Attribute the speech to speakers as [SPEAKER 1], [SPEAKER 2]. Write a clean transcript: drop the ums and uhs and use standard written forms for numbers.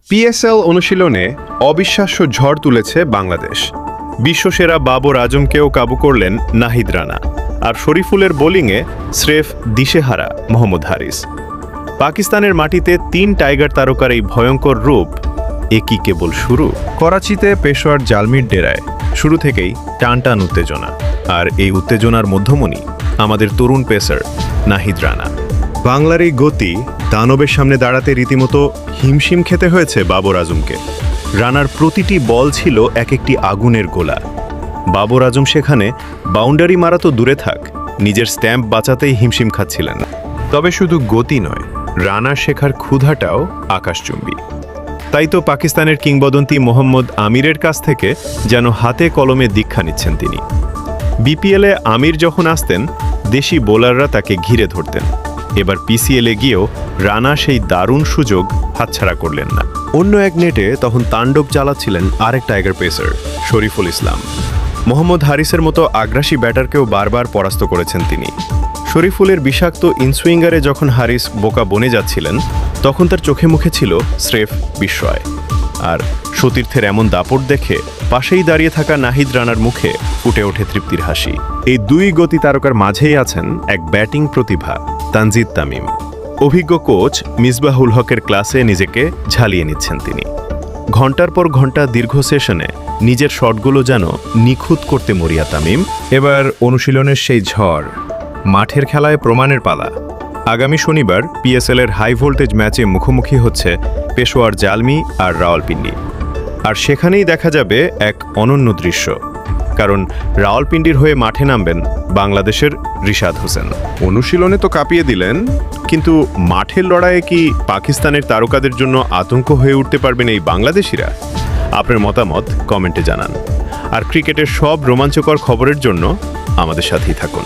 [SPEAKER 1] PSL অনুশীলনে অবিশ্বাস্য ঝড় তুলেছে বাংলাদেশ। বিশ্বসেরা বাবর আজমকেও কাবু করলেন নাহিদ রানা, আর শরীফুলের বোলিংয়ে স্রেফ দিশেহারা মোহাম্মদ হারিস। পাকিস্তানের মাটিতে ৩ টাইগার তারকার এই ভয়ঙ্কর রূপ এ কি কেবল শুরু? করাচিতে পেশোয়ার জালমির ডেরায় শুরু থেকেই টানটান উত্তেজনা, আর এই উত্তেজনার মধ্যমণি আমাদের তরুণ পেসার নাহিদ রানা। বাংলার এই গতি দানবের সামনে দাঁড়াতে রীতিমতো হিমশিম খেতে হয়েছে বাবর আজমকে। রানার প্রতিটি বল ছিল এক একটি আগুনের গোলা। বাবর আজম সেখানে বাউন্ডারি মারা তো দূরে থাক, নিজের স্ট্যাম্প বাঁচাতেই হিমশিম খাচ্ছিলেন। তবে শুধু গতি নয়, রানা শেখার ক্ষুধাটাও আকাশচুম্বী। তাই তো পাকিস্তানের কিংবদন্তি মোহাম্মদ আমিরের কাছ থেকে যেন হাতে কলমে দীক্ষা নিচ্ছেন তিনি। বিপিএলে আমির যখন আসতেন, দেশি বোলাররা তাকে ঘিরে ধরতেন। এবার পিসিএলে গিয়েও রানা সেই দারুণ সুযোগ হাতছাড়া করলেন না। অন্য এক নেটে তখন তাণ্ডব চালাচ্ছিলেন আরেক টাইগার পেসার শরীফুল ইসলাম। মোহাম্মদ হারিসের মতো আগ্রাসী ব্যাটারকেও বারবার পরাস্ত করেছেন তিনি। শরীফুলের বিষাক্ত ইনসুইঙ্গারে যখন হারিস বোকা বনে যাচ্ছিলেন, তখন তার চোখে মুখে ছিল স্রেফ বিস্ময়। আর সতীর্থের এমন দাপট দেখে পাশেই দাঁড়িয়ে থাকা নাহিদ রানার মুখে ফুটে ওঠে তৃপ্তির হাসি। এই দুই গতি তারকার মাঝেই আছেন এক ব্যাটিং প্রতিভা তানজিদ তামিম। অভিজ্ঞ কোচ মিসবাহুল হকের ক্লাসে নিজেকে ঝালিয়ে নিচ্ছেন তিনি। ঘন্টার পর ঘন্টা দীর্ঘ সেশনে নিজের শটগুলো যেন নিখুঁত করতে মরিয়া তামিম। এবার অনুশীলনের সেই ঝড়, মাঠের খেলায় প্রমাণের পালা। আগামী শনিবার পিএসএলের হাই ভোল্টেজ ম্যাচে মুখোমুখি হচ্ছে পেশোয়ার জালমি আর রাওয়ালপিন্ডি। আর সেখানেই দেখা যাবে এক অনন্য দৃশ্য, কারণ রাওয়ালপিন্ডির হয়ে মাঠে নামবেন বাংলাদেশের রিশাদ হোসেন। অনুশীলনে তো কাঁপিয়ে দিলেন, কিন্তু মাঠের লড়াইয়ে কি পাকিস্তানের তারকাদের জন্য আতঙ্ক হয়ে উঠতে পারবেন এই বাংলাদেশিরা? আপনার মতামত কমেন্টে জানান। আর ক্রিকেটের সব রোমাঞ্চকর খবরের জন্য আমাদের সাথেই থাকুন।